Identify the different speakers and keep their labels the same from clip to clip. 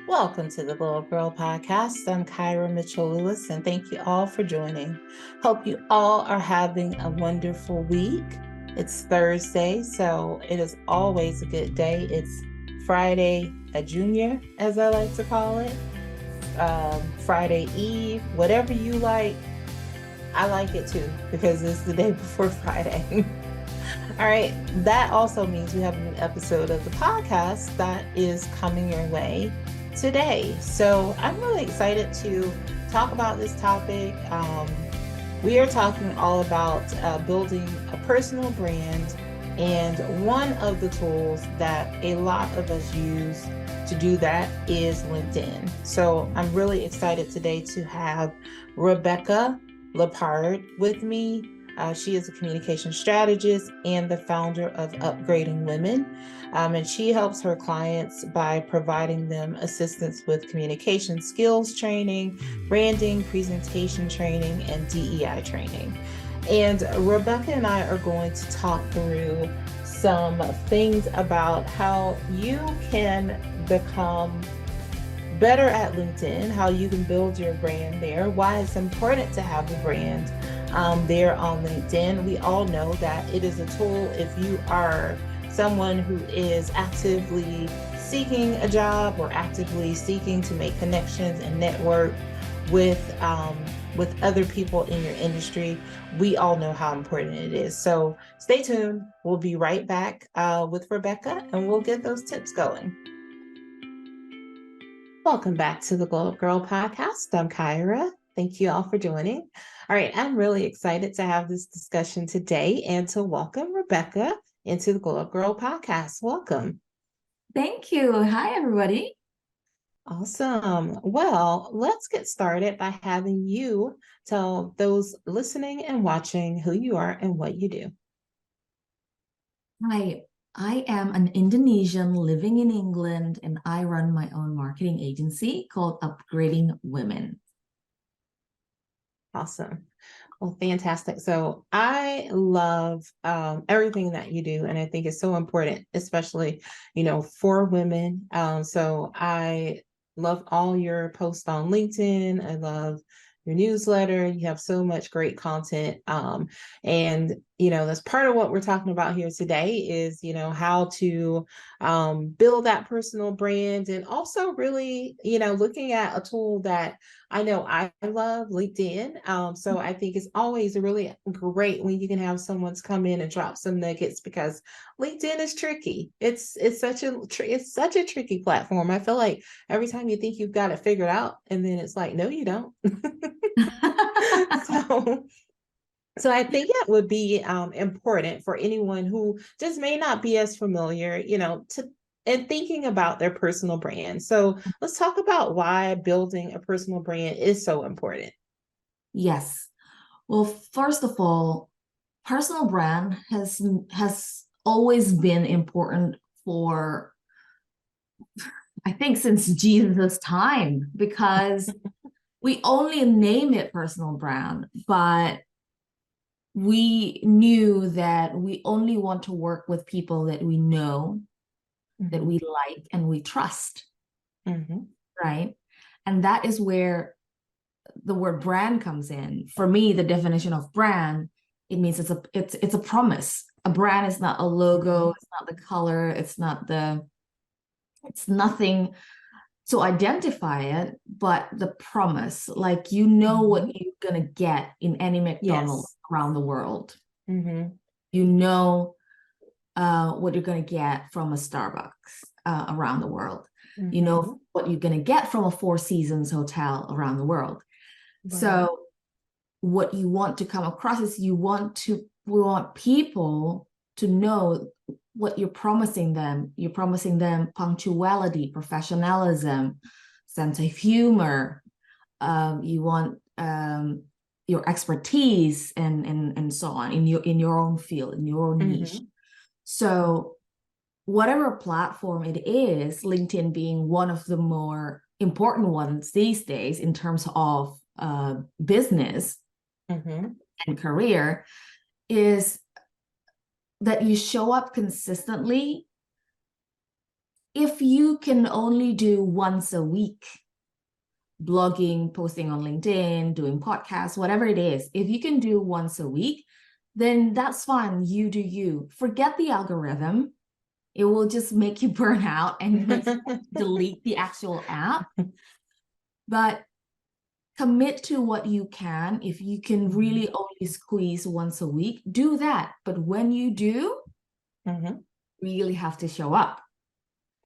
Speaker 1: Welcome to the Glow Up Gyrl podcast. I'm Kyra Mitchell-Lewis, and thank you all for joining. Hope you all are having a wonderful week. It's Thursday, so it is always a good day. It's Friday a Junior, as I like to call it. Friday Eve, whatever you like. I like it too, because it's the day before Friday. All right, that also means we have a new episode of the podcast that is coming your way today. So I'm really excited to talk about this topic. We are talking all about building a personal brand, and one of the tools that a lot of us use to do that is LinkedIn. So I'm really excited today to have Rebecca Leppard with me. She is a communication strategist and the founder of Upgrading Women. And she helps her clients by providing them assistance with communication skills training, branding, presentation training, and DEI training. And Rebecca and I are going to talk through some things about how you can become better at LinkedIn, how you can build your brand there, why it's important to have a brand there on LinkedIn. We all know that it is a tool if you are someone who is actively seeking a job or actively seeking to make connections and network with other people in your industry. We all know how important it is. So stay tuned. We'll be right back with Rebecca, and we'll get those tips going. Welcome back to the Glow Up Gyrl podcast. I'm Kyra. Thank you all for joining. All right, I'm really excited to have this discussion today and to welcome Rebecca into the Glow Up Gyrl podcast. Welcome.
Speaker 2: Thank you. Hi, everybody.
Speaker 1: Awesome. Well, let's get started by having you tell those listening and watching who you are and what you do.
Speaker 2: Hi, I am an Indonesian living in England, and I run my own marketing agency called Upgrading Women.
Speaker 1: Awesome. Well, fantastic. So I love everything that you do, and I think it's so important, especially, for women. So I love all your posts on LinkedIn. I love your newsletter. You have so much great content. And that's part of what we're talking about here today is, how to build that personal brand, and also really, looking at a tool that I know I love, LinkedIn. So I think it's always really great when you can have someone come in and drop some nuggets, because LinkedIn is tricky. It's such a tricky platform. I feel like every time you think you've got it figured out, and then it's like, no, you don't. So I think it would be important for anyone who just may not be as familiar, and thinking about their personal brand. So let's talk about why building a personal brand is so important.
Speaker 2: Yes. Well, first of all, personal brand has always been important for, I think, since Jesus' time, because we only name it personal brand, but we knew that we only want to work with people that we know, that we like, and we trust. Right? And that is where the word brand comes in. For me, the definition of brand, it means it's a promise. A brand is not a logo, it's not the color, it's nothing to identify it, but the promise, like what you're gonna get in any McDonald's around the world. You know what you're gonna get from a Starbucks around the world. You know what you're gonna get from a Four Seasons hotel around the world. Right. So what you want to come across is we want people to know what you're promising them. You're promising them punctuality, professionalism, sense of humor. You want your expertise and so on in your own field, in your own niche. So whatever platform it is, LinkedIn being one of the more important ones these days in terms of business and career, is that you show up consistently if you can only do once a week, blogging, posting on LinkedIn, doing podcasts, whatever it is, if you can do once a week, then that's fine. You do you. Forget the algorithm. It will just make you burn out and delete the actual app. But commit to what you can. If you can really only squeeze once a week, do that. But when you do, really have to show up.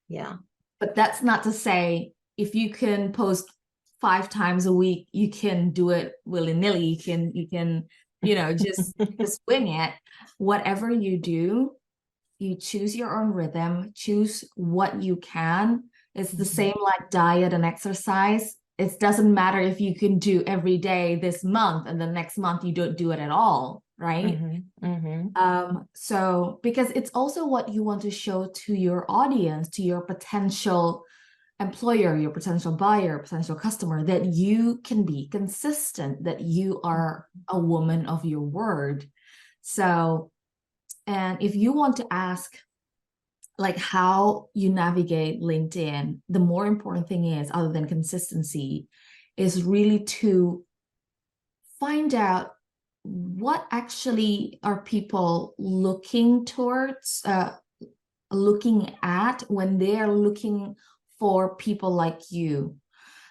Speaker 1: Yeah.
Speaker 2: But that's not to say if you can post 5 times a week, you can do it willy-nilly. You can, just wing it. Whatever you do, you choose your own rhythm, choose what you can. It's the same like diet and exercise. It doesn't matter if you can do every day this month and the next month you don't do it at all, right? So because it's also what you want to show to your audience, to your potential employer, your potential buyer, potential customer, that you can be consistent, that you are a woman of your word. So, and if you want to ask like how you navigate LinkedIn, the more important thing is, other than consistency, is really to find out what actually are people looking towards, looking at when they're looking for people like you.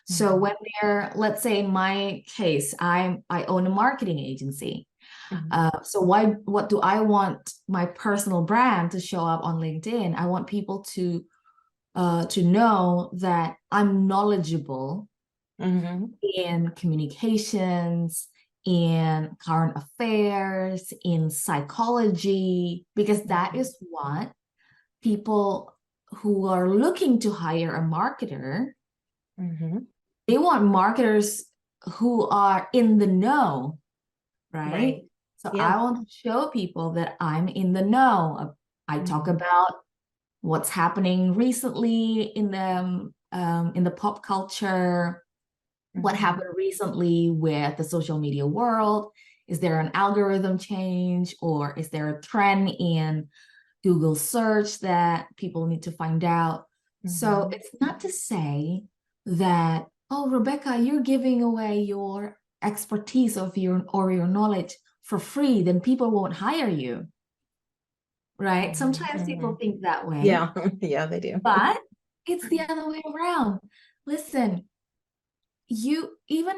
Speaker 2: So when they're, let's say in my case, I own a marketing agency. So what do I want my personal brand to show up on LinkedIn? I want people to know that I'm knowledgeable in communications, in current affairs, in psychology, because that is what people who are looking to hire a marketer, they want marketers who are in the know, right? So I want to show people that I'm in the know. I talk about what's happening recently in the pop culture, what happened recently with the social media world. Is there an algorithm change, or is there a trend in Google search that people need to find out? So it's not to say that, oh, Rebecca, you're giving away your expertise or your knowledge for free, then people won't hire you, right? Sometimes people think that way.
Speaker 1: Yeah, they do.
Speaker 2: But it's the other way around. Listen, even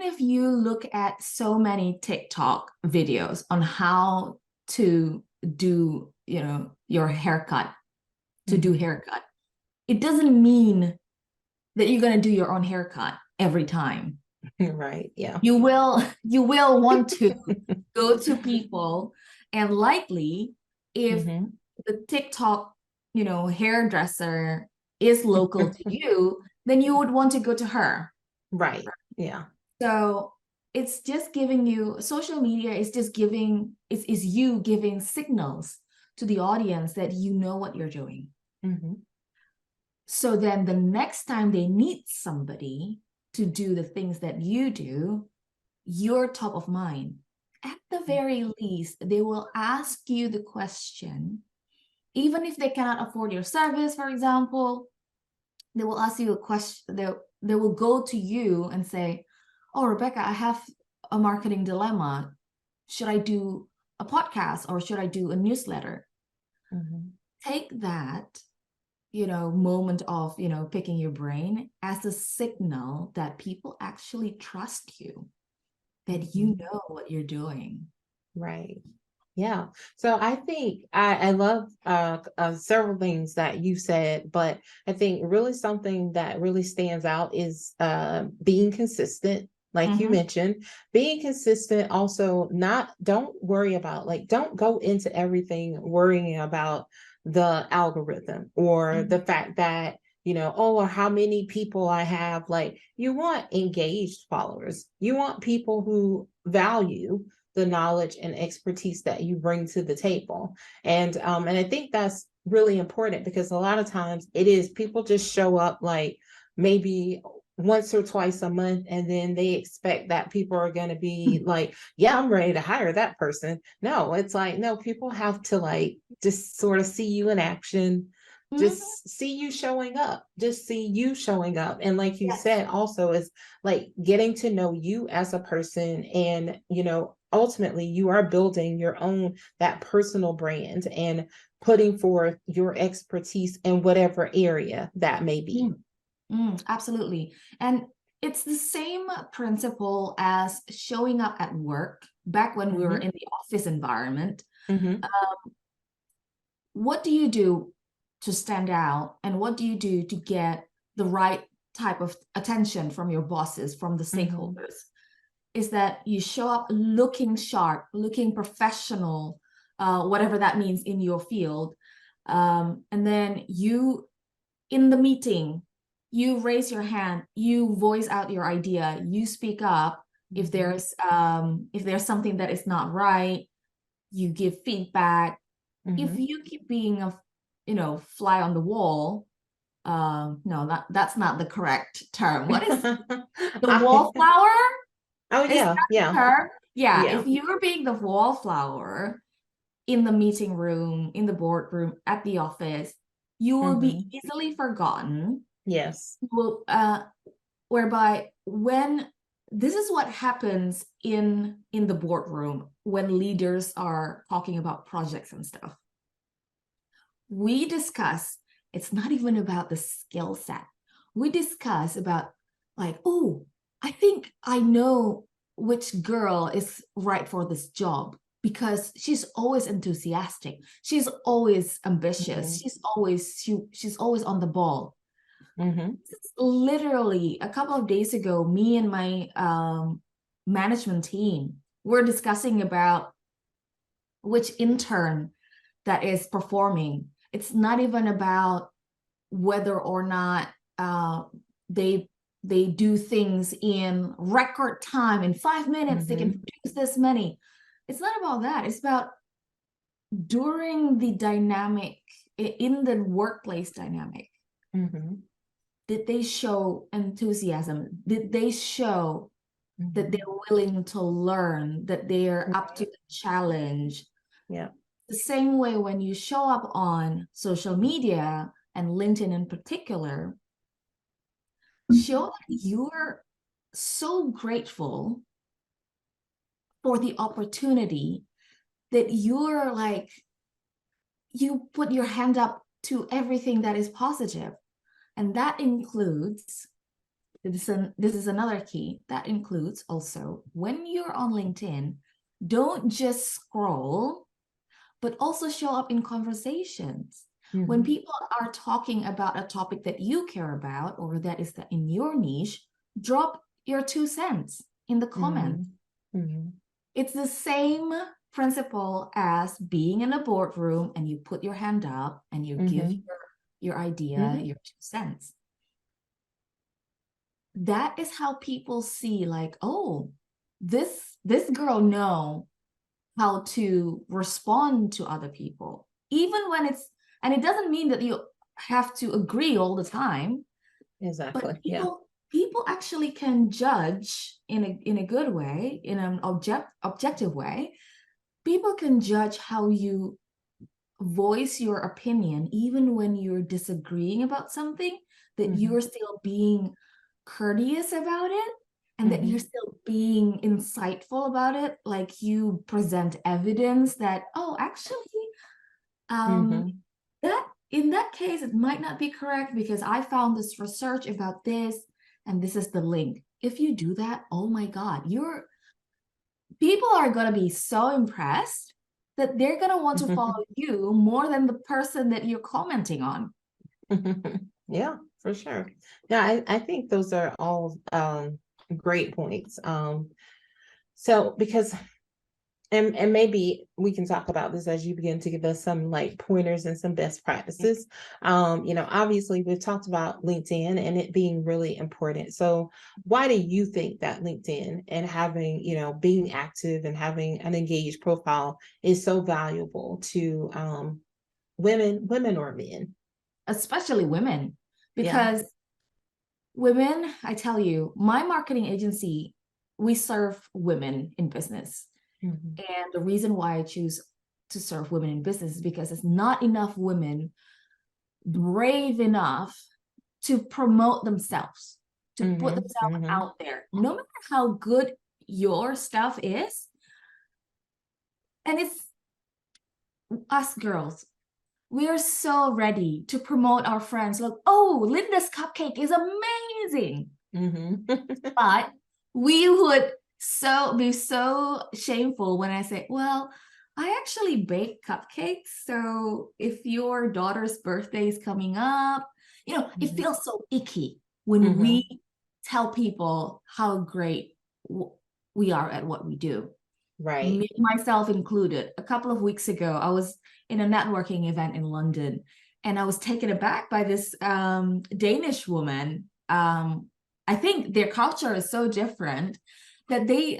Speaker 2: if you look at so many TikTok videos on how to do, your haircut, do haircut, it doesn't mean that you're going to do your own haircut every time.
Speaker 1: Right. Yeah.
Speaker 2: You will want to go to people, and likely if the TikTok, hairdresser is local to you, then you would want to go to her.
Speaker 1: Right. Yeah.
Speaker 2: So it's just giving you, social media is just giving, is you giving signals to the audience that you know what you're doing. So then the next time they need somebody to do the things that you do, you're top of mind. At the very least, they will ask you the question, even if they cannot afford your service, for example, they will ask you a question. They will go to you and say, oh, Rebecca, I have a marketing dilemma. Should I do a podcast or should I do a newsletter? Take that, moment of, picking your brain as a signal that people actually trust you, that you know what you're doing.
Speaker 1: Right. Yeah. So I think I love several things that you said, but I think really something that really stands out is being consistent. Like you mentioned, being consistent. Also, don't worry about, don't go into everything worrying about the algorithm or the fact that, or how many people I have. Like, you want engaged followers. You want people who value the knowledge and expertise that you bring to the table. And I think that's really important, because a lot of times it is people just show up like maybe once or twice a month, and then they expect that people are going to be like, yeah, I'm ready to hire that person. No, it's like, no, people have to just sort of see you in action, just see you showing up, just see you showing up. And like you
Speaker 2: Yes.
Speaker 1: said, also is like getting to know you as a person. And, you know, ultimately you are building your own, that personal brand and putting forth your expertise in whatever area that may be.
Speaker 2: Absolutely. And it's the same principle as showing up at work back when we were in the office environment. What do you do to stand out? And what do you do to get the right type of attention from your bosses, from the stakeholders? Is that you show up looking sharp, looking professional, whatever that means in your field. And then you, in the meeting, you raise your hand, you voice out your idea, you speak up. If there's something that is not right, you give feedback. If you keep being a fly on the wall, no, that's not the correct term. What is the wallflower?
Speaker 1: Oh yeah,
Speaker 2: yeah. If you're being the wallflower in the meeting room, in the boardroom, at the office, you will be easily forgotten.
Speaker 1: Yes.
Speaker 2: Will, whereby when this is what happens in the boardroom when leaders are talking about projects and stuff. We discuss, it's not even about the skill set. We discuss about like, oh, I think I know which girl is right for this job because she's always enthusiastic. She's always ambitious. She's always on the ball. Literally a couple of days ago, me and my management team were discussing about which intern that is performing. It's not even about whether or not they do things in record time. In 5 minutes, they can produce this many. It's not about that. It's about during the dynamic, in the workplace dynamic. Did they show enthusiasm? Did they show that they're willing to learn, that they are up to the challenge?
Speaker 1: Yeah.
Speaker 2: The same way when you show up on social media and LinkedIn in particular, show that you're so grateful for the opportunity that you're like, you put your hand up to everything that is positive. And that includes, this is another key, that includes also when you're on LinkedIn, don't just scroll, but also show up in conversations. When people are talking about a topic that you care about or that is in your niche, drop your 2 cents in the comments. It's the same principle as being in a boardroom and you put your hand up and you give your idea, your 2 cents. That is how people see like, oh, this girl know how to respond to other people, even when and it doesn't mean that you have to agree all the time.
Speaker 1: Exactly.
Speaker 2: But people actually can judge in a good way, in an objective way. People can judge how you voice your opinion, even when you're disagreeing about something, that you're still being courteous about it. And that you're still being insightful about it, like you present evidence that, oh, actually, that in that case, it might not be correct because I found this research about this, and this is the link. If you do that, oh my God, people are gonna be so impressed that they're gonna want to follow you more than the person that you're commenting on.
Speaker 1: Yeah, for sure. Yeah, I think those are all great points. So because and maybe we can talk about this as you begin to give us some like pointers and some best practices. Obviously we've talked about LinkedIn and it being really important. So why do you think that LinkedIn and having, being active and having an engaged profile is so valuable to women or men?
Speaker 2: Especially women, because women, I tell you, my marketing agency, we serve women in business. And the reason why I choose to serve women in business is because it's not enough women brave enough to promote themselves, to put themselves out there, no matter how good your stuff is. And it's us girls, we are so ready to promote our friends. Like, oh, Linda's cupcake is amazing. But we would be so shameful when I say, well, I actually bake cupcakes. So if your daughter's birthday is coming up, you know, it feels so icky when we tell people how great we are at what we do.
Speaker 1: Right.
Speaker 2: Me, myself included. A couple of weeks ago, I was in a networking event in London, and I was taken aback by this Danish woman. I think their culture is so different that they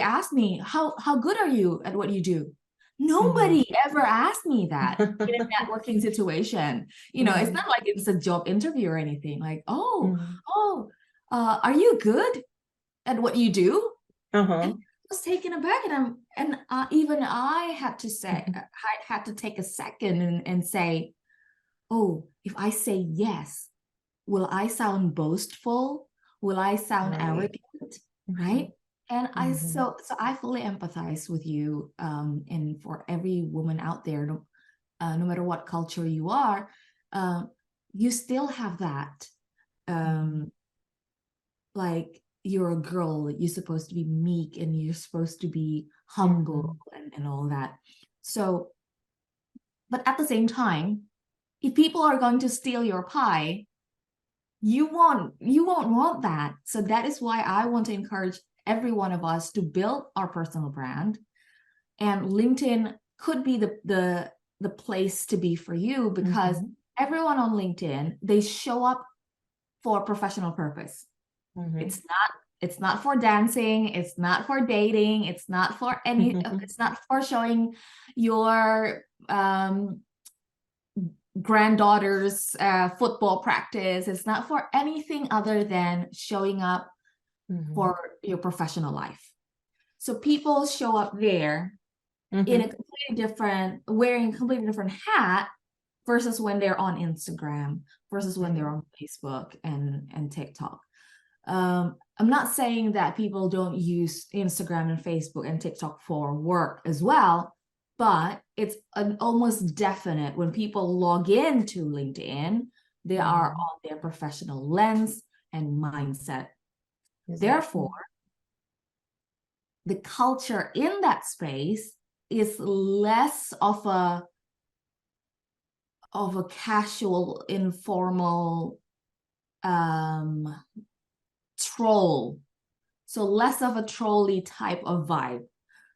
Speaker 2: asked me, how good are you at what you do? Nobody ever asked me that in a networking situation. You know, it's not like it's a job interview or anything. Like, are you good at what you do? And I was taken aback, and even I had to say, I had to take a second and say, oh, if I say yes, will I sound boastful? Will I sound arrogant? Right? And so I fully empathize with you. And for every woman out there, no matter what culture you are, you still have that. Like, you're a girl, you're supposed to be meek and you're supposed to be humble and all that. So, but at the same time, if people are going to steal your pie, you won't want that. So that is why I want to encourage every one of us to build our personal brand. And LinkedIn could be the place to be for you, because everyone on LinkedIn, they show up for a professional purpose. It's not for dancing, it's not for dating, it's not for any it's not for showing your granddaughter's football practice. It's not for anything other than showing up for your professional life. So people show up there in a completely different, wearing a completely different hat versus when they're on Instagram, versus when they're on Facebook and TikTok. I'm not saying that people don't use Instagram and Facebook and TikTok for work as well, but it's an almost definite when people log into LinkedIn, they are on their professional lens and mindset. Therefore, the culture in that space is less of a casual, informal troll. So less of a trolly type of vibe.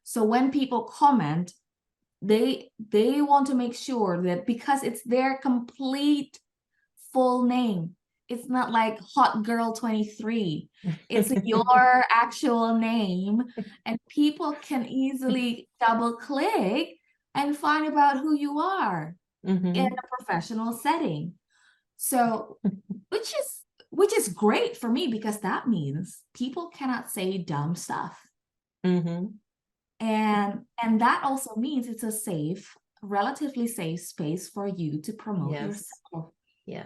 Speaker 2: So when people comment, they want to make sure that, because it's their complete full name, it's not like Hot Girl 23. It's your actual name, and people can easily double click and find about who you are in a professional setting. So, which is great for me, because that means people cannot say dumb stuff. And that also means it's a safe, relatively safe space for you to promote yourself.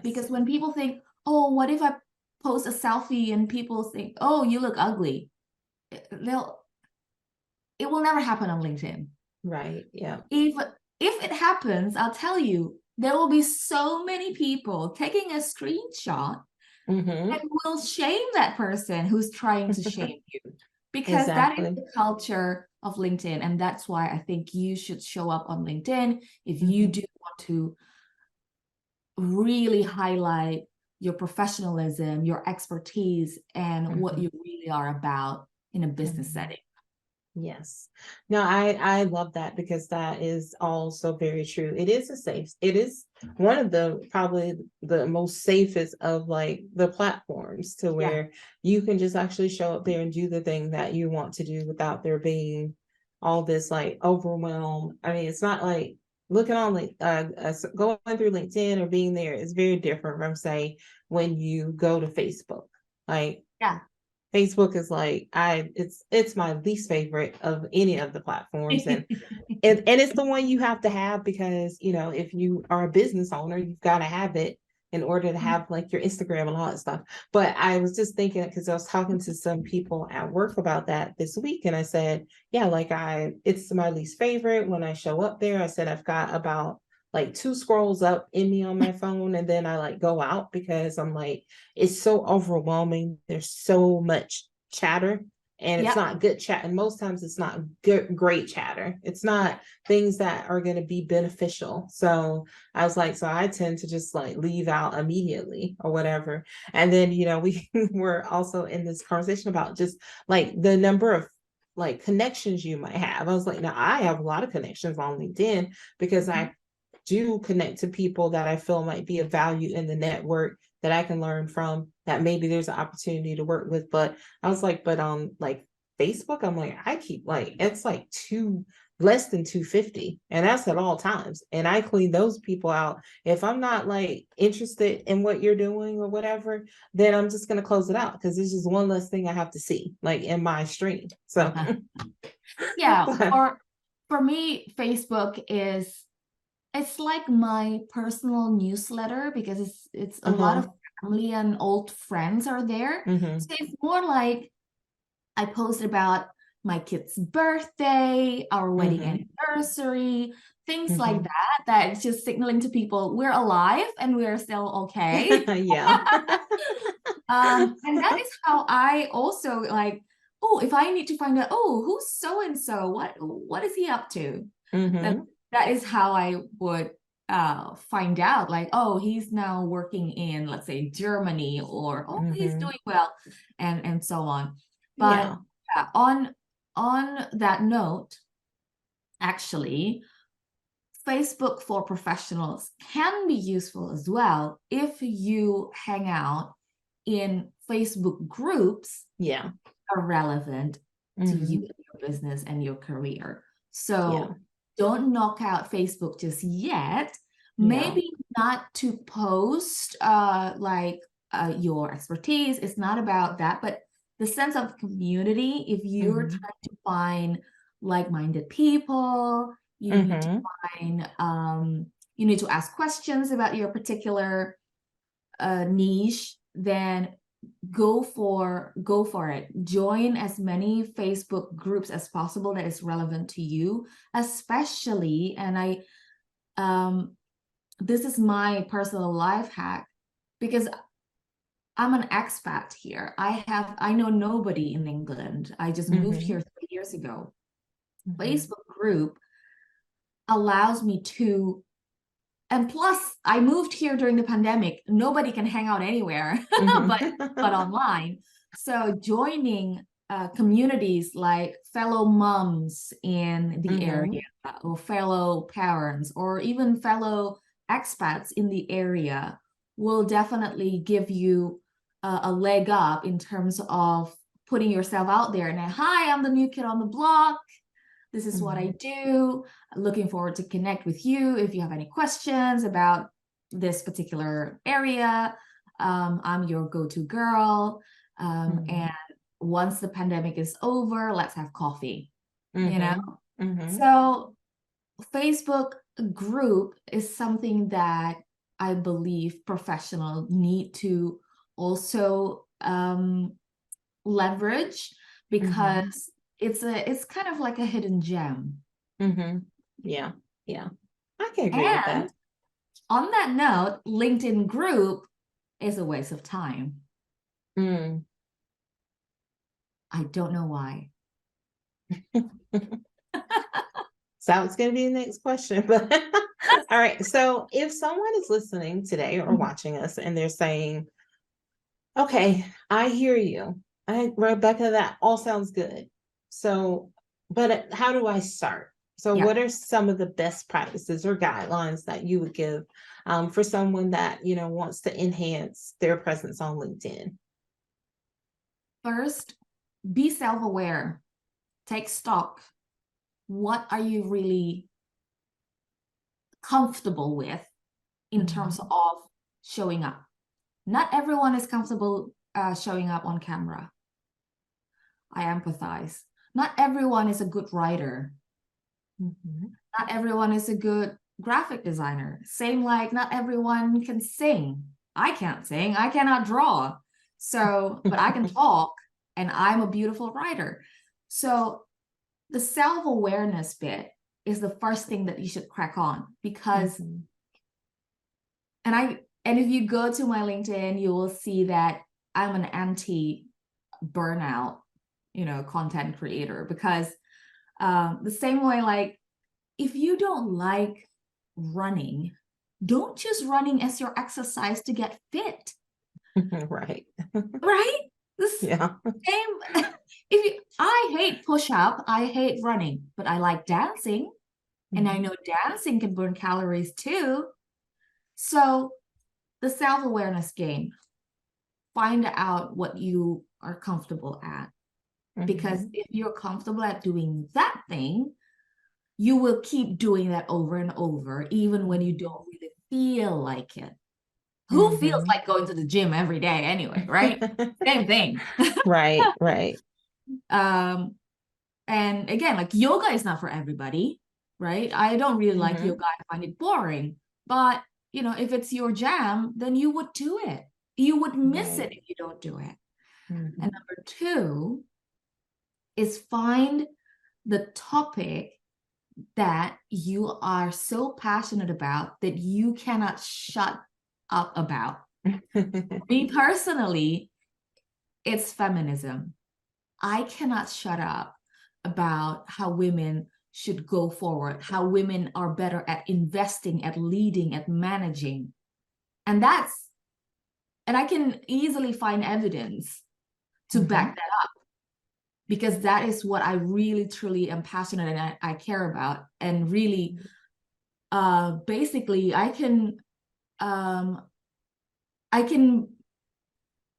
Speaker 2: Because when people think, oh, what if I post a selfie and people think, oh, you look ugly, it will never happen on LinkedIn.
Speaker 1: Right. Yeah.
Speaker 2: If it happens, I'll tell you, there will be so many people taking a screenshot and will shame that person who's trying to shame you, because that is the culture of LinkedIn. And that's why I think you should show up on LinkedIn if you do want to really highlight your professionalism, your expertise, and what you really are about in a business setting.
Speaker 1: Yes. No, I love that, because that is also very true. It is one of the probably the most safest of like the platforms, to where you can just actually show up there and do the thing that you want to do without there being all this like overwhelm. I mean, it's not like looking on like going through LinkedIn or being there is very different from, say, when you go to Facebook. Like, Facebook is like, it's my least favorite of any of the platforms. And it's the one you have to have because, if you are a business owner, you've got to have it in order to have like your Instagram and all that stuff. But I was just thinking, because I was talking to some people at work about that this week, and I said, yeah, like it's my least favorite. When I show up there, I said I've got about like 2 scrolls up in me on my phone, and then I like go out because I'm like, it's so overwhelming. There's so much chatter, and it's not good chat. And most times it's not good, great chatter. It's not things that are going to be beneficial. So I was like, so I tend to just like leave out immediately or whatever. And then, we were also in this conversation about just like the number of like connections you might have. I was like, now I have a lot of connections on LinkedIn because I do connect to people that I feel might be of value in the network that I can learn from, that maybe there's an opportunity to work with. But I was like, but on like Facebook, I'm like, I keep like, it's like less than 250, and that's at all times. And I clean those people out. If I'm not like interested in what you're doing or whatever, then I'm just going to close it out because it's just one less thing I have to see like in my stream. So
Speaker 2: yeah, for me, Facebook it's like my personal newsletter because it's a lot of family and old friends are there. So it's more like I post about my kid's birthday, our wedding anniversary, things like that it's just signaling to people we're alive and we're still okay.
Speaker 1: Yeah.
Speaker 2: And that is how I also like, oh, if I need to find out, oh, who's so and so, what is he up to? That is how I would find out, like, oh, he's now working in, let's say, Germany, or oh, he's doing well, and so on. But on that note, actually, Facebook for professionals can be useful as well if you hang out in Facebook groups are relevant to you and your business and your career. So don't knock out Facebook just yet. Maybe not to post your expertise. It's not about that, but the sense of community. If you're trying to find like-minded people, you need to find, you need to ask questions about your particular niche, then go for it. Join as many Facebook groups as possible that is relevant to you, especially, and this is my personal life hack, because I'm an expat here. I know nobody in England. I just moved here 3 years ago. Facebook group allows me to, and plus I moved here during the pandemic. Nobody can hang out anywhere but online. So joining communities like fellow moms in the area, or fellow parents, or even fellow expats in the area will definitely give you a leg up in terms of putting yourself out there. And hi, I'm the new kid on the block. This is what I do. Looking forward to connect with you if you have any questions about this particular area. I'm your go-to girl. And once the pandemic is over, let's have coffee, you know? So Facebook group is something that I believe professionals need to also leverage, because it's kind of like a hidden gem.
Speaker 1: Yeah. I can agree with that.
Speaker 2: On that note, LinkedIn group is a waste of time. I don't know why.
Speaker 1: So it's going to be the next question. But all right. So if someone is listening today or watching us and they're saying, okay, I hear you, Rebecca, that all sounds good. So, but how do I start? So what are some of the best practices or guidelines that you would give for someone that, wants to enhance their presence on LinkedIn?
Speaker 2: First, be self-aware. Take stock. What are you really comfortable with in terms of showing up? Not everyone is comfortable showing up on camera. I empathize. Not everyone is a good writer. Not everyone is a good graphic designer. Same like not everyone can sing. I can't sing. I cannot draw. So, but I can talk, and I'm a beautiful writer. So the self-awareness bit is the first thing that you should crack on, because and if you go to my LinkedIn, you will see that I'm an anti-burnout, content creator, because the same way, like, if you don't like running, don't choose running as your exercise to get fit.
Speaker 1: Right.
Speaker 2: Right? Yeah. Same. I hate push-up, I hate running, but I like dancing. And I know dancing can burn calories too. So the self-awareness game, find out what you are comfortable at. Because if you're comfortable at doing that thing, you will keep doing that over and over, even when you don't really feel like it. Who feels like going to the gym every day anyway, right? Same thing.
Speaker 1: Right.
Speaker 2: And again, like, yoga is not for everybody, right? I don't really like yoga. I find it boring. But, if it's your jam, then you would do it. You would miss it if you don't do it. And number 2 is find the topic that you are so passionate about that you cannot shut up about. Me personally, it's feminism. I cannot shut up about how women should go forward, how women are better at investing, at leading, at managing. And I can easily find evidence to back that up, because that is what I really, truly am passionate and I care about. And really, basically, I can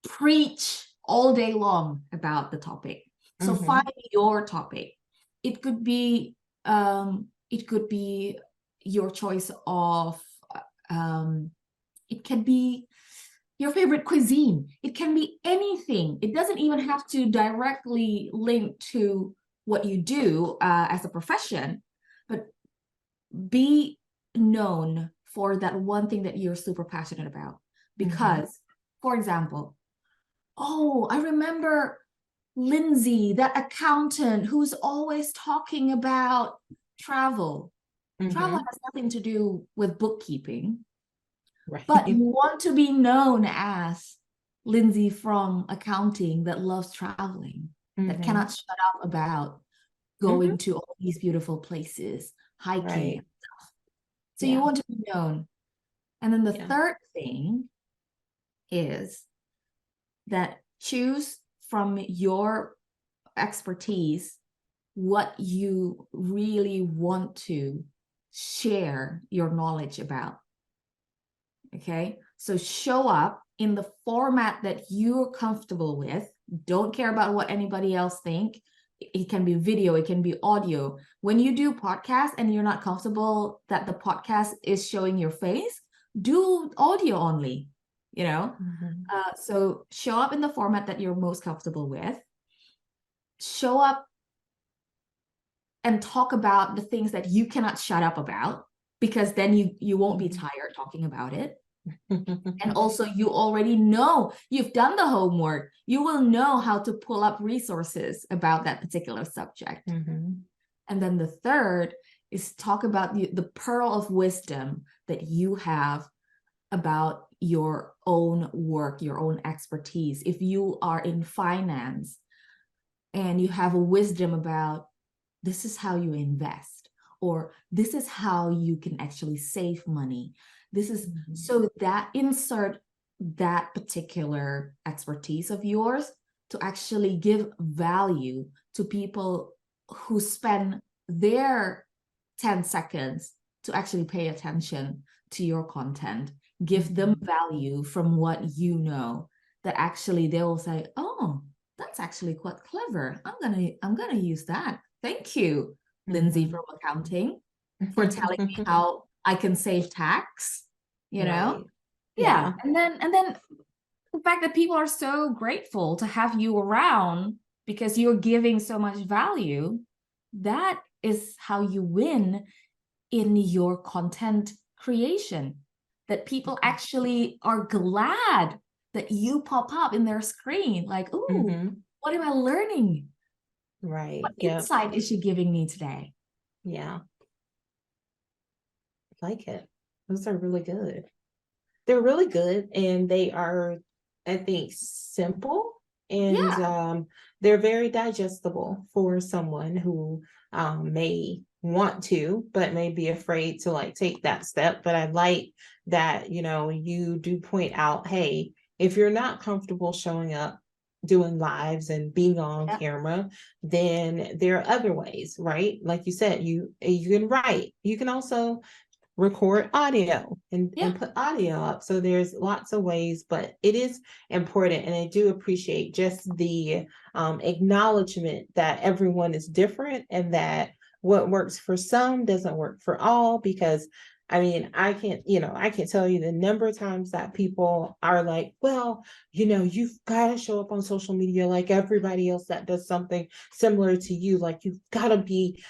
Speaker 2: preach all day long about the topic. So find your topic. It could be your choice of it can be your favorite cuisine. It can be anything. It doesn't even have to directly link to what you do as a profession, but be known for that one thing that you're super passionate about. Because, for example, I remember Lindsay, that accountant who's always talking about travel. Travel has nothing to do with bookkeeping. Right. But you want to be known as Lindsay from accounting that loves traveling, that cannot shut up about going to all these beautiful places, hiking and stuff. So you want to be known. And then the third thing is that choose from your expertise what you really want to share your knowledge about. Okay, so show up in the format that you're comfortable with. Don't care about what anybody else think. It can be video, it can be audio. When you do podcasts and you're not comfortable that the podcast is showing your face, do audio only, so show up in the format that you're most comfortable with. Show up and talk about the things that you cannot shut up about, because then you won't be tired talking about it. And also, you already know, you've done the homework. You will know how to pull up resources about that particular subject. And then the third is talk about the pearl of wisdom that you have about your own work, your own expertise. If you are in finance and you have a wisdom about, this is how you invest, or this is how you can actually save money. This is so that insert that particular expertise of yours to actually give value to people who spend their 10 seconds to actually pay attention to your content. Give them value from what you know, that actually they will say, oh, that's actually quite clever. I'm gonna use that. Thank you, Lindsay from accounting, for telling me how I can save tax, know? Yeah. And then the fact that people are so grateful to have you around because you're giving so much value. That is how you win in your content creation, that people actually are glad that you pop up in their screen. Like, ooh, what am I learning?
Speaker 1: Right.
Speaker 2: What insight is she giving me today?
Speaker 1: Yeah. I like it. Those are really good. They're really good, and they are, I think, simple, and they're very digestible for someone who may want to, but may be afraid to like take that step. But I like that, you do point out, hey, if you're not comfortable showing up, doing lives and being on camera, then there are other ways, right? Like you said, you can write. You can also record audio and put audio up. So there's lots of ways, but it is important. And I do appreciate just the acknowledgement that everyone is different and that what works for some doesn't work for all. Because I mean, I can't tell you the number of times that people are like, well, you've got to show up on social media like everybody else that does something similar to you. Like you've got to be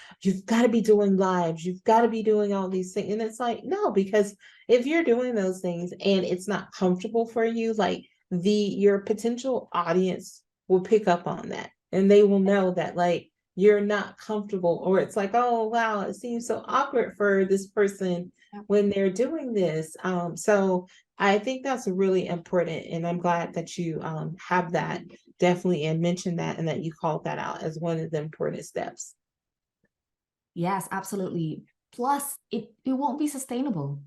Speaker 1: doing lives, you've got to be doing all these things. And it's like, no, because if you're doing those things and it's not comfortable for you, like your potential audience will pick up on that, and they will know that like you're not comfortable, or it's like, oh wow, it seems so awkward for this person when they're doing this. So I think that's really important, and I'm glad that you have that definitely and mentioned that, and that you called that out as one of the important steps.
Speaker 2: Yes, absolutely. Plus, it won't be sustainable.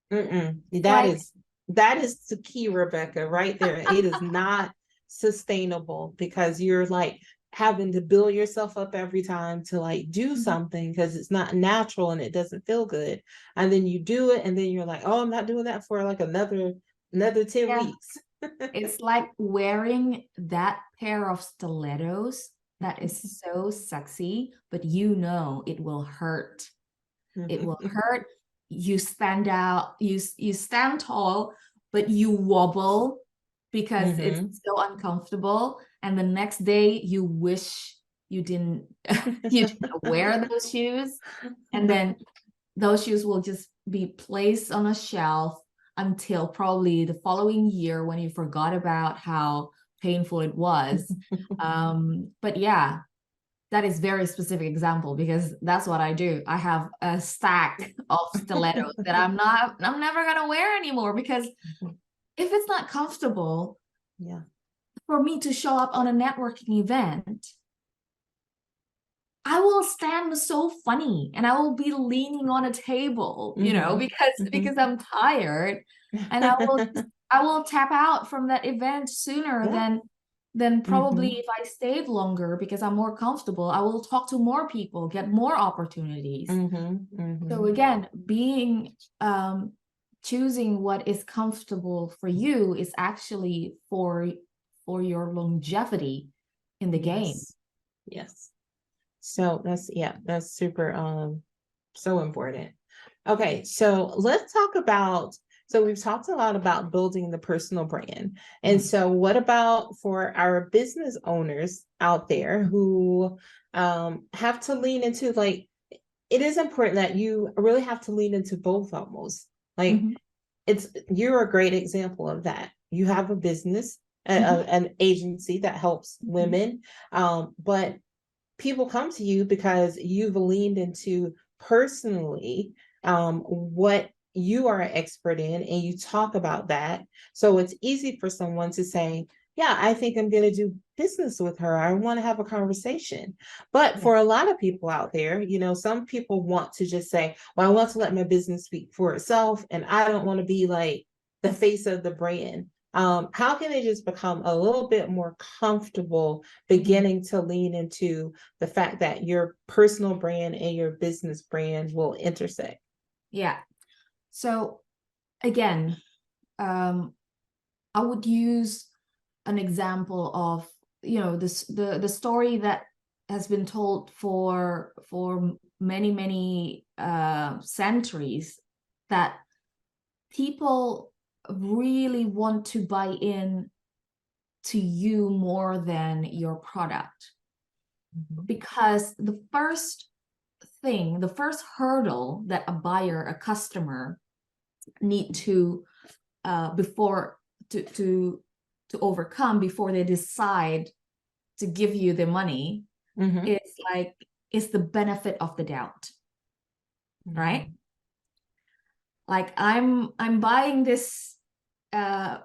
Speaker 1: That is the key, Rebecca, right there. It is not sustainable, because you're like having to build yourself up every time to like do something, because it's not natural and it doesn't feel good. And then you do it, and then you're like, oh, I'm not doing that for like another 10 weeks.
Speaker 2: It's like wearing that pair of stilettos that is so sexy, but it will hurt. It will hurt. You stand out, you stand tall, but you wobble because it's so uncomfortable. And the next day you wish you didn't wear those shoes. And then those shoes will just be placed on a shelf until probably the following year, when you forgot about how painful it was. But yeah, that is very specific example, because that's what I do. I have a stack of stilettos that I'm never gonna wear anymore, because if it's not comfortable for me to show up on a networking event, I will stand so funny and I will be leaning on a table, because I'm tired, and I will tap out from that event sooner than probably if I stayed longer, because I'm more comfortable. I will talk to more people, get more opportunities. So again, choosing what is comfortable for you is actually for your longevity in the game.
Speaker 1: Yes. So that's super so important. Okay, so let's talk about, so we've talked a lot about building the personal brand. And so what about for our business owners out there who have to lean into, like, it is important that you really have to lean into both almost. Like you're a great example of that. You have a business, an agency that helps women, but people come to you because you've leaned into personally what you are an expert in, and you talk about that. So it's easy for someone to say, yeah, I think I'm going to do business with her. I want to have a conversation. But for a lot of people out there, some people want to just say, well, I want to let my business speak for itself, and I don't want to be like the face of the brand. How can they just become a little bit more comfortable beginning to lean into the fact that your personal brand and your business brand will intersect?
Speaker 2: Yeah. So again, I would use an example of, the story that has been told for many centuries, that people really want to buy in to you more than your product. Because the first hurdle that a buyer, a customer need to overcome before they decide to give you the money is the benefit of the doubt, right? Like I'm buying this a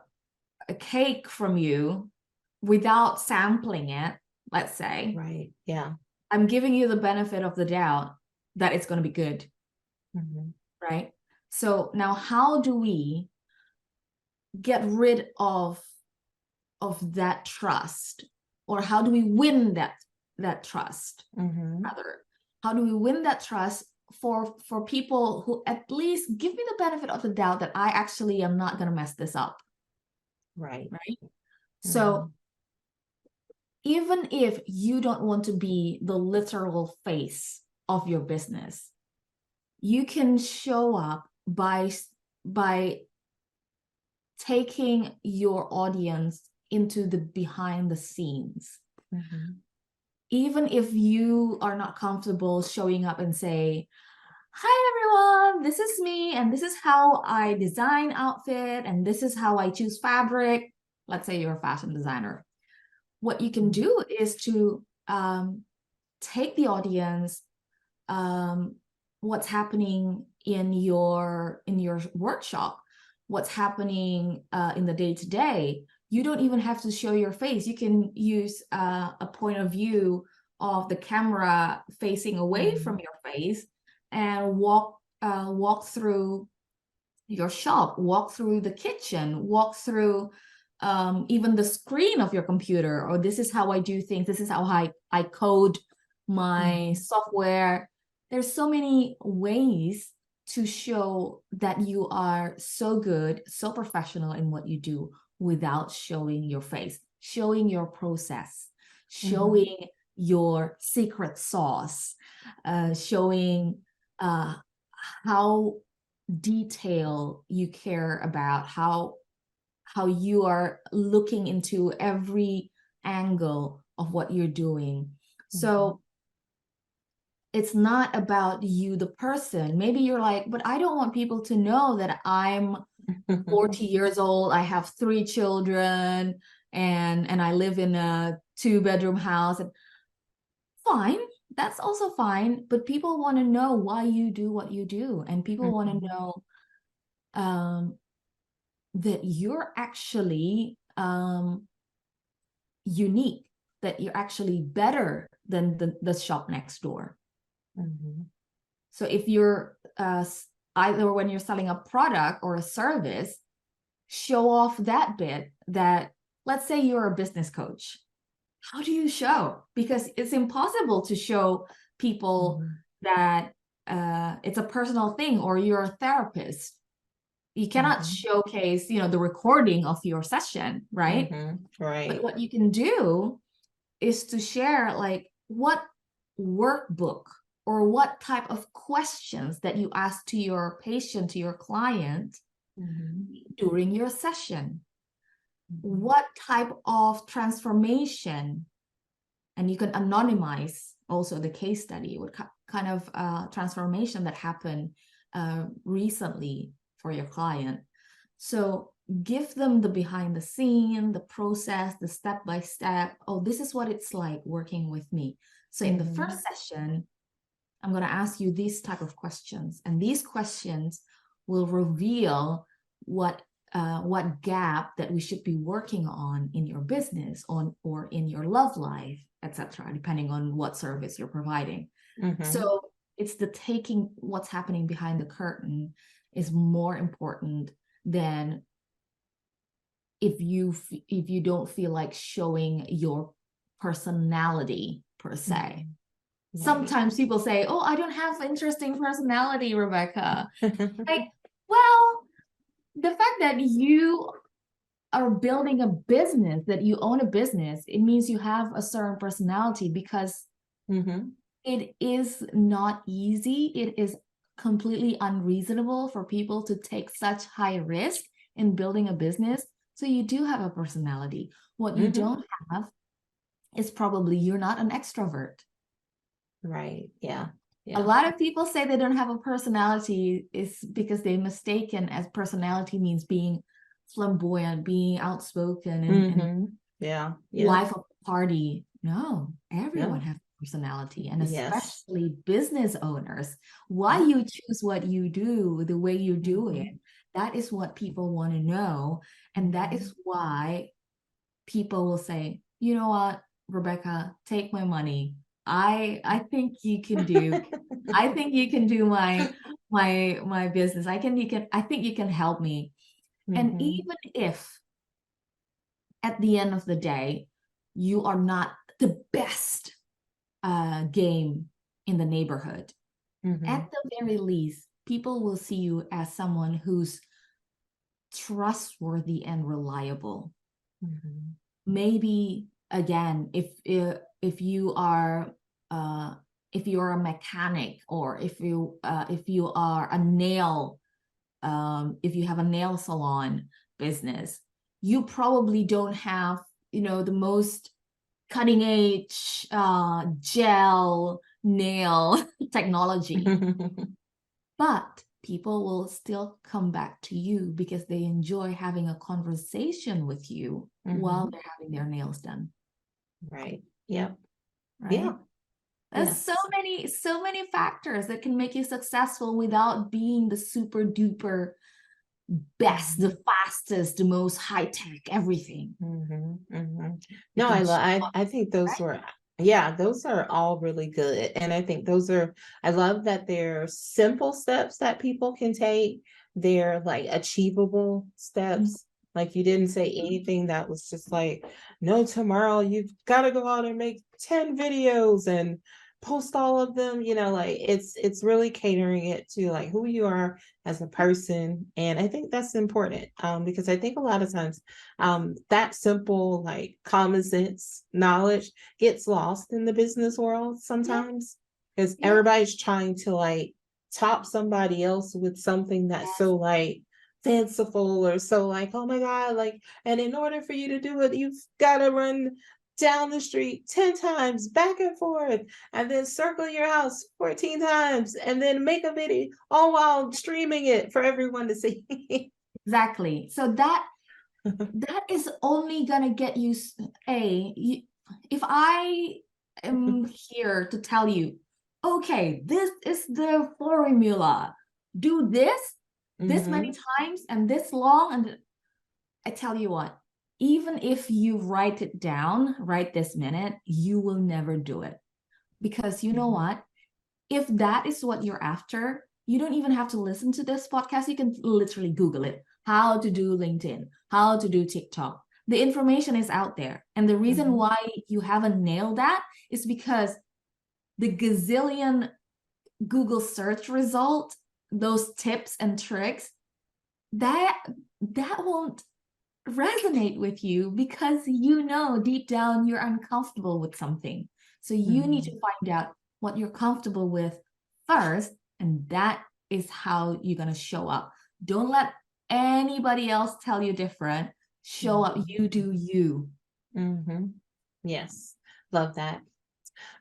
Speaker 2: cake from you without sampling it, let's say.
Speaker 1: Right. Yeah.
Speaker 2: I'm giving you the benefit of the doubt that it's going to be good. Right? So now how do we get rid of that trust? Or how do we win that trust? Rather, how do we win that trust for people who at least give me the benefit of the doubt that I actually am not going to mess this up?
Speaker 1: Right.
Speaker 2: So even if you don't want to be the literal face of your business, you can show up by taking your audience into the behind the scenes. Even if you are not comfortable showing up and say, hi everyone, this is me, and this is how I design outfit, and this is how I choose fabric. Let's say you're a fashion designer. What you can do is to take the audience, what's happening in your workshop, what's happening in the day-to-day. You don't even have to show your face. You can use a point of view of the camera facing away from your face and walk through your shop, walk through the kitchen, walk through even the screen of your computer, or this is how I do things. This is how I code my software. There's so many ways to show that you are so good, so professional in what you do without showing your face, showing your process, showing your secret sauce, showing how detailed you care about, how you are looking into every angle of what you're doing. So it's not about you, the person. Maybe you're like, but I don't want people to know that I'm 40 years old, I have 3 children, and I live in a 2-bedroom house. Fine, that's also fine. But people want to know why you do what you do. And people want to know that you're actually unique, that you're actually better than the shop next door. So if you're either when you're selling a product or a service, show off that bit. That, let's say you're a business coach. How do you show? Because it's impossible to show people that it's a personal thing, or you're a therapist. You cannot showcase, the recording of your session, right?
Speaker 1: Right.
Speaker 2: But what you can do is to share, like, what workbook or what type of questions that you ask to your patient, to your client during your session. What type of transformation, and you can anonymize also the case study, what kind of transformation that happened recently for your client. So give them the behind the scene, the process, the step-by-step. Oh, this is what it's like working with me. So in the first session, I'm going to ask you these type of questions, and these questions will reveal what gap that we should be working on in your business, or in your love life, etc., depending on what service you're providing. So it's the taking what's happening behind the curtain is more important than if you don't feel like showing your personality per se. Sometimes people say, oh, I don't have interesting personality, Rebecca. Like, well, the fact that you are building a business, that you own a business, it means you have a certain personality, because it is not easy. It is completely unreasonable for people to take such high risk in building a business. So you do have a personality. What you don't have is probably you're not an extrovert.
Speaker 1: Right. Yeah.
Speaker 2: A lot of people say they don't have a personality is because they mistaken as personality means being flamboyant, being outspoken, and life of the party. No, everyone has personality, and especially business owners. Why you choose what you do, the way you do it, that is what people want to know. And that is why people will say, you know what, Rebecca, take my money. I think you can do I think you can do my business. I think you can help me. And even if at the end of the day you are not the best game in the neighborhood, at the very least people will see you as someone who's trustworthy and reliable. Maybe again, if you are a mechanic, or if you are a nail, if you have a nail salon business, you probably don't have the most cutting edge gel nail technology, but people will still come back to you because they enjoy having a conversation with you while they're having their nails done.
Speaker 1: Right. Yep.
Speaker 2: Right. Yeah. There's so many factors that can make you successful without being the super duper best, the fastest, the most high tech, everything.
Speaker 1: No, I think those were, those are all really good. And I think I love that they're simple steps that people can take. They're like achievable steps. Like you didn't say anything that was just like, no, tomorrow you've got to go out and make 10 videos and post all of them, like it's really catering it to like who you are as a person. And I think that's important, because I think a lot of times that simple, like common sense knowledge gets lost in the business world sometimes, because everybody's trying to like top somebody else with something that's so like fanciful, or so like, oh my God, like, and in order for you to do it, you've got to run down the street 10 times back and forth, and then circle your house 14 times, and then make a video all while streaming it for everyone to see.
Speaker 2: Exactly. So that is only gonna get you if I am here to tell you, okay, this is the formula, do this many times and this long, and I tell you what, even if you write it down right this minute, you will never do it. Because you know what? If that is what you're after, you don't even have to listen to this podcast. You can literally Google it. How to do LinkedIn, how to do TikTok. The information is out there. And the reason why you haven't nailed that is because the gazillion Google search result, those tips and tricks, that won't resonate with you, because deep down you're uncomfortable with something. So you need to find out what you're comfortable with first, and that is how you're going to show up. Don't let anybody else tell you different. Show up. You do you.
Speaker 1: Yes, love that.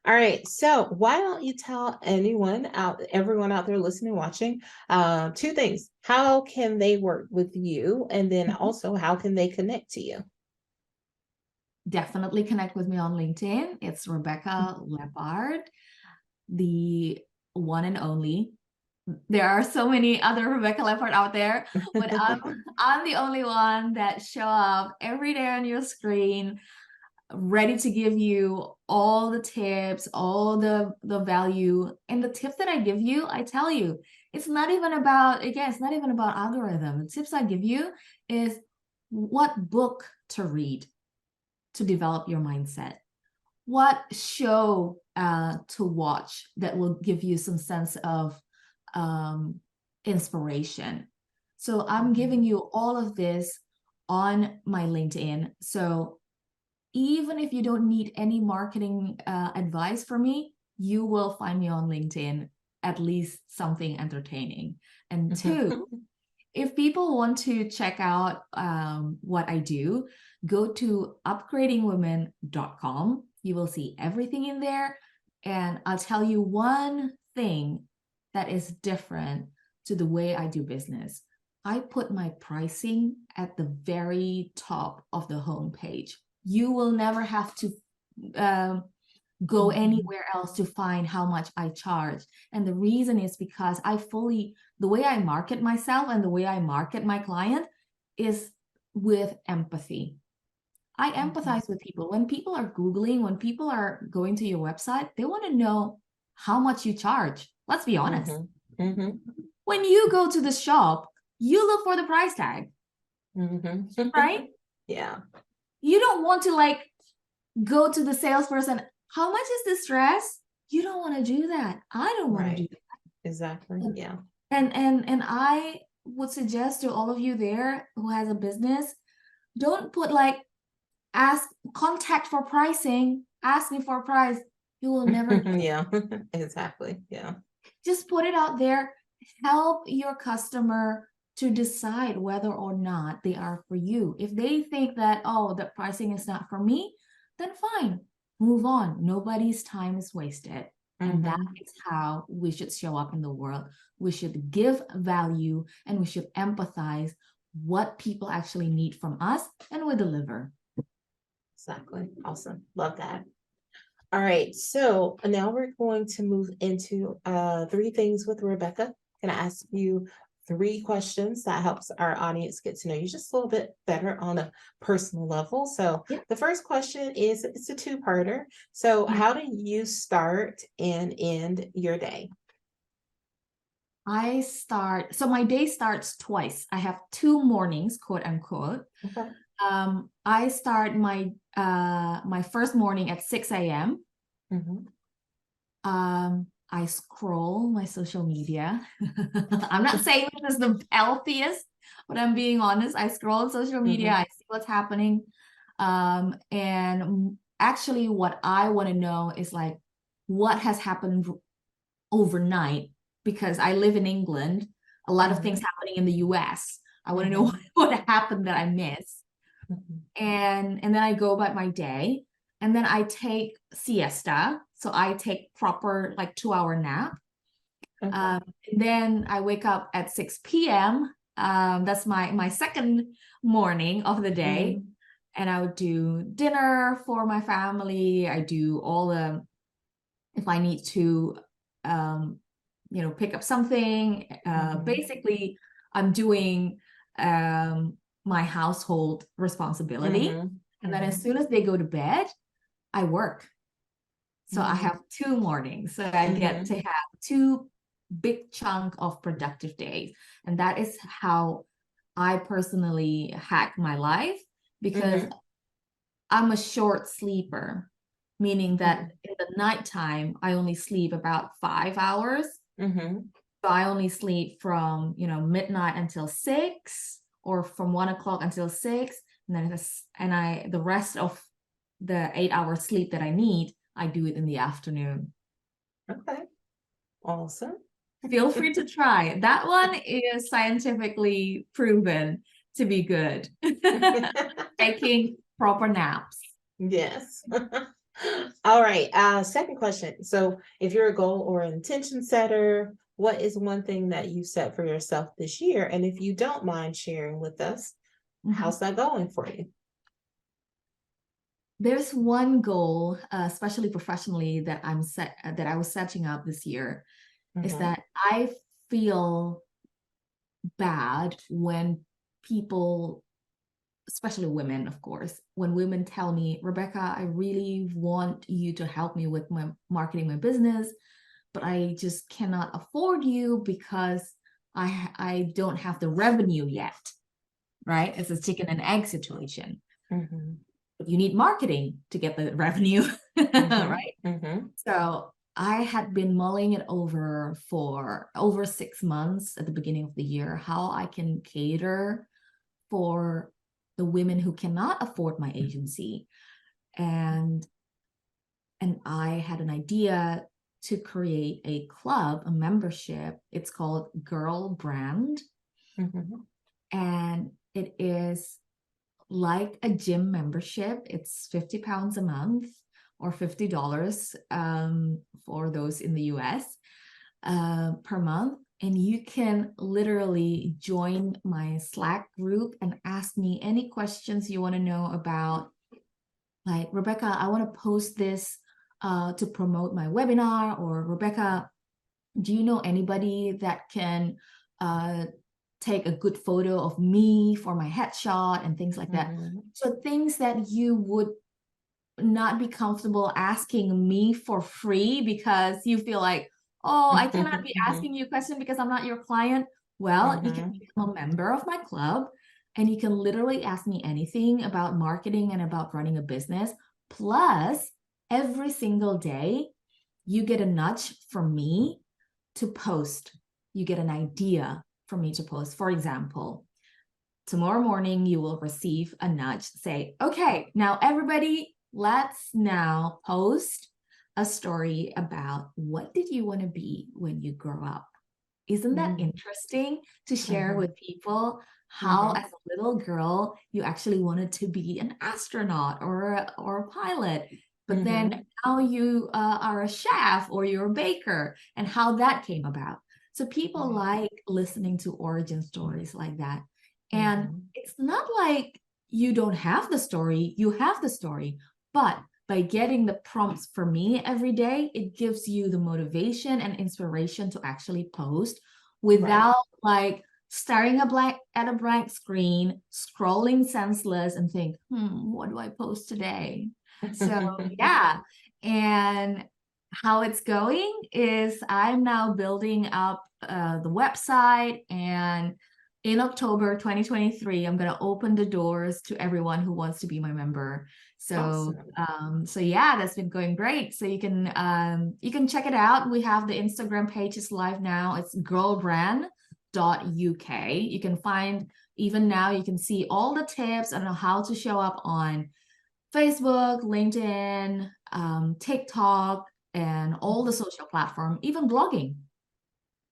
Speaker 1: All right, so why don't you tell everyone out there listening, watching, two things. How can they work with you? And then also, how can they connect to you?
Speaker 2: Definitely connect with me on LinkedIn. It's Rebecca Leppard, the one and only. There are so many other Rebecca Leppard out there, but I'm the only one that show up every day on your screen, ready to give you all the tips, all the value. And the tips that I give you, I tell you, it's not even about algorithm. The tips I give you is what book to read to develop your mindset, what show to watch that will give you some sense of inspiration. So I'm giving you all of this on my LinkedIn. So even if you don't need any marketing advice from me, you will find me on LinkedIn, at least something entertaining. And two, if people want to check out what I do, go to upgradingwomen.com. You will see everything in there. And I'll tell you one thing that is different to the way I do business. I put my pricing at the very top of the homepage. You will never have to go anywhere else to find how much I charge. And the reason is because the way I market myself and the way I market my client is with empathy. I empathize with people. When people are Googling, when people are going to your website, they want to know how much you charge. Let's be honest. When you go to the shop, you look for the price tag, right?
Speaker 1: Yeah.
Speaker 2: You don't want to like go to the salesperson, how much is this dress? You don't want to do that. I don't want to do that.
Speaker 1: Exactly. Yeah.
Speaker 2: And I would suggest to all of you there who has a business, don't put like contact for pricing, ask me for a price. You will never get
Speaker 1: yeah, exactly. Yeah.
Speaker 2: Just put it out there. Help your customer to decide whether or not they are for you. If they think that, oh, the pricing is not for me, then fine, move on. Nobody's time is wasted. And that is how we should show up in the world. We should give value and we should empathize what people actually need from us, and we deliver.
Speaker 1: Exactly. Awesome. Love that. All right. So now we're going to move into 3 things with Rebecca. I'm going to ask you 3 questions that helps our audience get to know you just a little bit better on a personal level. So the first question is, it's a 2-parter. So how do you start and end your day?
Speaker 2: So my day starts twice. I have 2 mornings, quote unquote.
Speaker 1: Okay.
Speaker 2: I start my my first morning at 6 a.m. I scroll my social media. I'm not saying this is the healthiest, but I'm being honest. I scroll on social media. I see what's happening. And actually what I want to know is like what has happened overnight, because I live in England. A lot of things happening in the US. I want to know what happened that I missed. And then I go about my day, and then I take siesta. So I take proper like 2-hour nap. And then I wake up at 6 p.m. That's my second morning of the day. And I would do dinner for my family. I do all if I need to, pick up something. Basically, I'm doing my household responsibility. And then as soon as they go to bed, I work. So I have 2 mornings. So I get to have 2 big chunk of productive days. And that is how I personally hack my life, because I'm a short sleeper, meaning that in the nighttime, I only sleep about 5 hours. So I only sleep from, midnight until 6, or from 1 o'clock until 6. And then the rest of the 8-hour sleep that I need, I do it in the afternoon.
Speaker 1: Okay. Awesome.
Speaker 2: Feel free to try it. That one is scientifically proven to be good. Taking proper naps.
Speaker 1: Yes. All right. Second question. So if you're a goal or an intention setter, what is one thing that you set for yourself this year? And if you don't mind sharing with us, how's that going for you?
Speaker 2: There's one goal, especially professionally, that I was setting up this year, is that I feel bad when people, especially women, of course, when women tell me, Rebecca, I really want you to help me with my marketing my business, but I just cannot afford you because I don't have the revenue yet, right? It's a chicken and egg situation. But you need marketing to get the revenue, right? So I had been mulling it over for over 6 months at the beginning of the year, how I can cater for the women who cannot afford my agency. And I had an idea to create a club, a membership. It's called Girl Brand. And it is like a gym membership. It's 50 pounds a month or $50 for those in the US per month. And you can literally join my Slack group and ask me any questions you want to know about. Like, Rebecca, I want to post this to promote my webinar, or Rebecca, do you know anybody that can take a good photo of me for my headshot and things like that? So things that you would not be comfortable asking me for free because you feel like, oh, I cannot be asking you a question because I'm not your client. Well, you can become a member of my club and you can literally ask me anything about marketing and about running a business. Plus, every single day, you get a nudge from me to post. You get an idea from me to post. For example, tomorrow morning, you will receive a nudge. Say, okay, now everybody, let's now post a story about what did you want to be when you grow up? Isn't that interesting to share with people how as a little girl you actually wanted to be an astronaut or a pilot, but then now you are a chef or you're a baker, and how that came about. So people like listening to origin stories like that. And it's not like you don't have the story, you have the story, but by getting the prompts for me every day, it gives you the motivation and inspiration to actually post without like staring at a blank screen, scrolling senseless and think, what do I post today? So yeah. And how it's going is I'm now building up the website, and in October 2023, I'm going to open the doors to everyone who wants to be my member. So, so yeah, that's been going great. So you can check it out. We have the Instagram page is live now. It's girlbrand.uk. You can find, even now, you can see all the tips on how to show up on Facebook, LinkedIn, TikTok, and all the social platform, even blogging.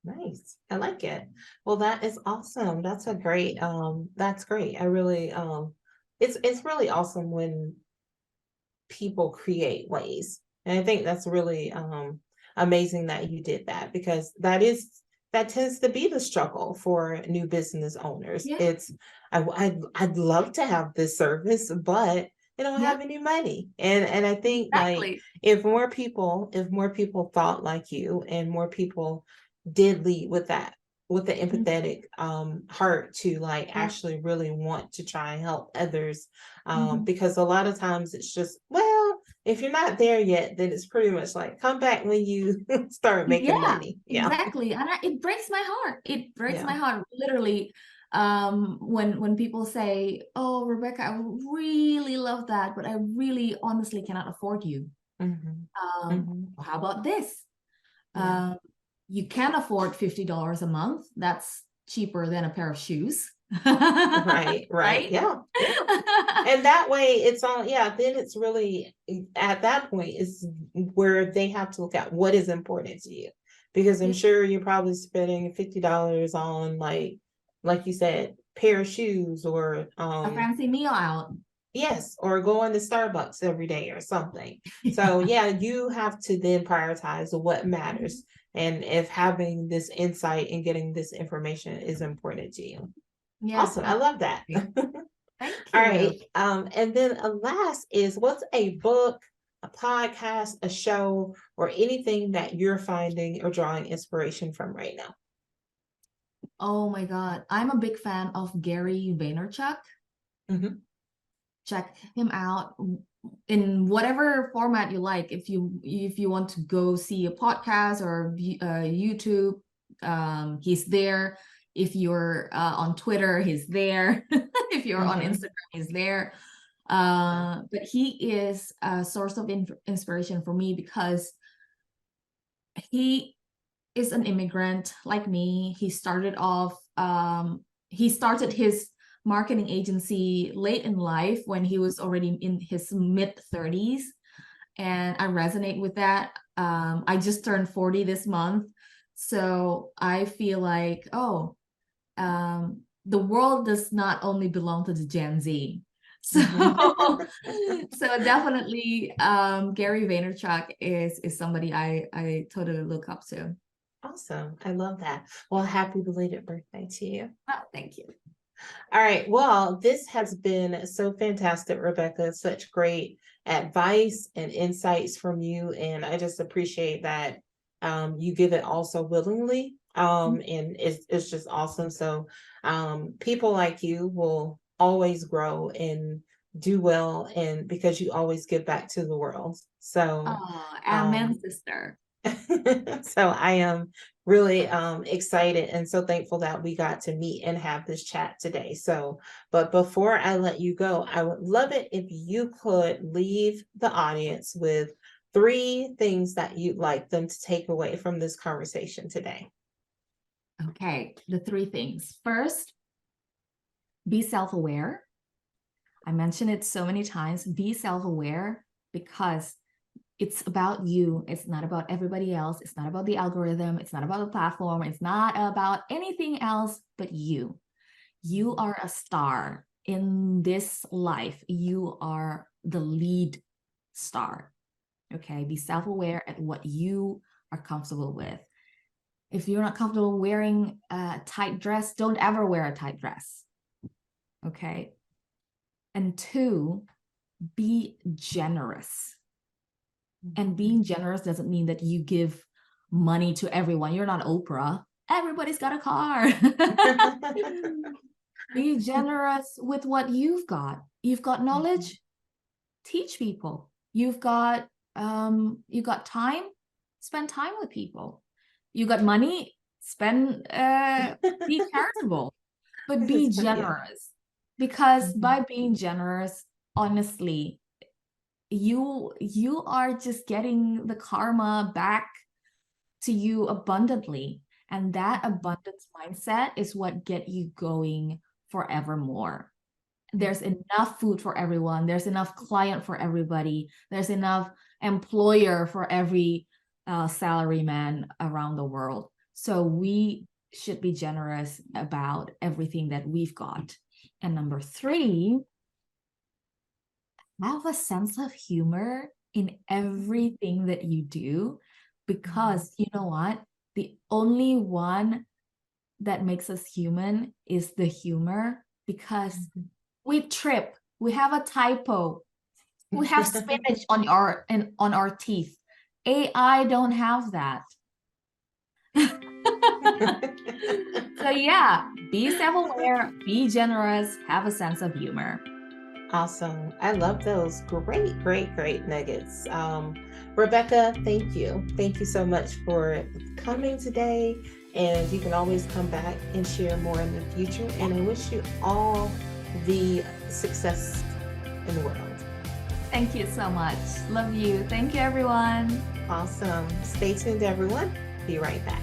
Speaker 1: Nice. I like it. Well, that is awesome. That's a great, that's great. I really, it's really awesome when people create ways. And I think that's really amazing that you did that, because that tends to be the struggle for new business owners.
Speaker 2: Yeah.
Speaker 1: It's I'd love to have this service, but they don't have any money. And I think like if more people thought like you, and more people did lead with that, with the empathetic heart to like actually really want to try and help others, because a lot of times it's just, well, if you're not there yet, then it's pretty much like, come back when you start making money.
Speaker 2: Exactly. And it breaks my heart. It breaks my heart, literally, when people say, oh, Rebecca, I really love that, but I really honestly cannot afford you. How about this? You can afford $50 a month. That's cheaper than a pair of shoes.
Speaker 1: Right. Yeah. And that way it's on, then it's really, at that point is where they have to look at what is important to you, because I'm sure you're probably spending $50 on like you said, pair of shoes, or
Speaker 2: a fancy meal out.
Speaker 1: Yes, or going to Starbucks every day or something. So you have to then prioritize what matters, and if having this insight and getting this information is important to you. Awesome. I love that.
Speaker 2: Thank you.
Speaker 1: All right. And then last is, what's a book, a podcast, a show, or anything that you're finding or drawing inspiration from right now?
Speaker 2: Oh my God. I'm a big fan of Gary Vaynerchuk. Check him out in whatever format you like. If you want to go see a podcast or YouTube, he's there. If you're on Twitter, he's there. If you're on Instagram, he's there. But he is a source of inspiration for me because he is an immigrant like me. He started his marketing agency late in life when he was already in his mid-30s. And I resonate with that. I just turned 40 this month. So I feel like, oh, the world does not only belong to the Gen Z. So, so definitely, Gary Vaynerchuk is somebody I totally look up to.
Speaker 1: Awesome. I love that. Well, happy belated birthday to you.
Speaker 2: Oh, thank you.
Speaker 1: All right. Well, this has been so fantastic, Rebecca. Such great advice and insights from you. And I just appreciate that you give it all so willingly. And it's just awesome. So people like you will always grow and do well, and because you always give back to the world. So
Speaker 2: amen, sister.
Speaker 1: so I am really excited and so thankful that we got to meet and have this chat today. So, but before I let you go, I would love it if you could leave the audience with 3 things that you'd like them to take away from this conversation today.
Speaker 2: Okay, the 3 things. First, be self-aware. I mentioned it so many times. Be self-aware, because it's about you. It's not about everybody else. It's not about the algorithm. It's not about the platform. It's not about anything else but you. You are a star in this life. You are the lead star. Okay, be self-aware at what you are comfortable with. If you're not comfortable wearing a tight dress, don't ever wear a tight dress. Okay. And 2, be generous. And being generous doesn't mean that you give money to everyone. You're not Oprah. Everybody's got a car. Be generous with what you've got. You've got knowledge, teach people. You've got time, spend time with people. You got money, spend, be charitable, but be generous. Because by being generous, honestly, you are just getting the karma back to you abundantly. And that abundance mindset is what get you going forevermore. There's enough food for everyone. There's enough client for everybody. There's enough employer for every salaryman around the world. So we should be generous about everything that we've got. And number 3, have a sense of humor in everything that you do, because you know what? The only one that makes us human is the humor, because we trip, we have a typo, we have spinach on our teeth. AI don't have that. So yeah, be self-aware, be generous, have a sense of humor.
Speaker 1: Awesome. I love those. Great nuggets. Rebecca, thank you. Thank you so much for coming today. And you can always come back and share more in the future. And I wish you all the success in the world.
Speaker 2: Thank you so much. Love you. Thank you, everyone.
Speaker 1: Awesome. Stay tuned, everyone. Be right back.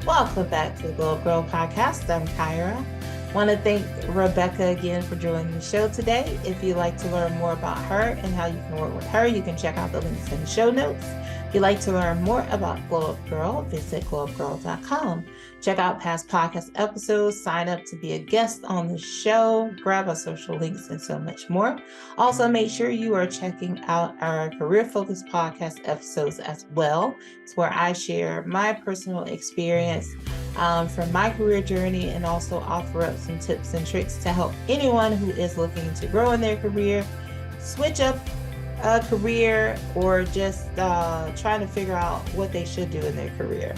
Speaker 1: Welcome back to the Glow Up Gyrl podcast. I'm Kyra. Want to thank Rebecca again for joining the show today. If you'd like to learn more about her and how you can work with her, you can check out the links in the show notes. If you'd like to learn more about Glow Up Gyrl, visit glowupgirl.com. Check out past podcast episodes, sign up to be a guest on the show, grab our social links, and so much more. Also, make sure you are checking out our career-focused podcast episodes as well. It's where I share my personal experience from my career journey, and also offer up some tips and tricks to help anyone who is looking to grow in their career, switch up a career, or just trying to figure out what they should do in their career.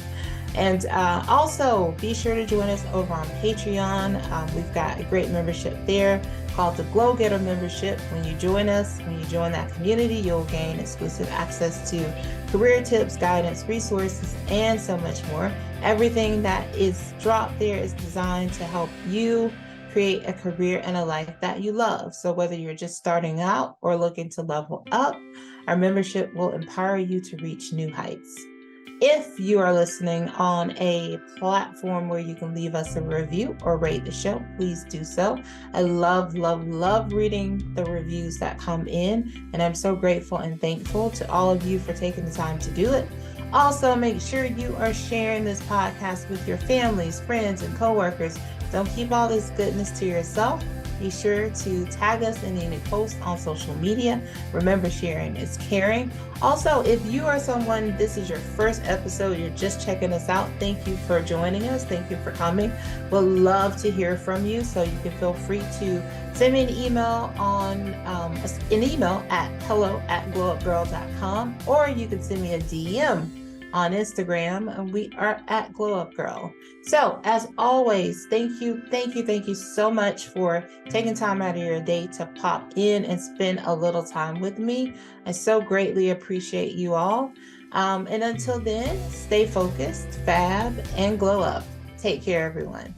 Speaker 1: And also be sure to join us over on Patreon. We've got a great membership there called the Glow Getter membership. When you join us, when you join that community, you'll gain exclusive access to career tips, guidance, resources, and so much more. Everything that is dropped there is designed to help you create a career and a life that you love. So whether you're just starting out or looking to level up, our membership will empower you to reach new heights. If you are listening on a platform where you can leave us a review or rate the show, please do so. I love reading the reviews that come in, and I'm so grateful and thankful to all of you for taking the time to do it. Also, make sure you are sharing this podcast with your families, friends, and coworkers. Don't keep all this goodness to yourself. Be sure to tag us in any posts on social media. Remember, sharing is caring. Also, if you are someone, this is your first episode, you're just checking us out, thank you for joining us. Thank you for coming. We'll love to hear from you. So you can feel free to send me an email at hello@glowupgirl.com, or you can send me a DM on Instagram, and we are at Glow Up Gyrl. So as always, thank you so much for taking time out of your day to pop in and spend a little time with me. I so greatly appreciate you all. And until then, stay focused, fab, and glow up. Take care, everyone.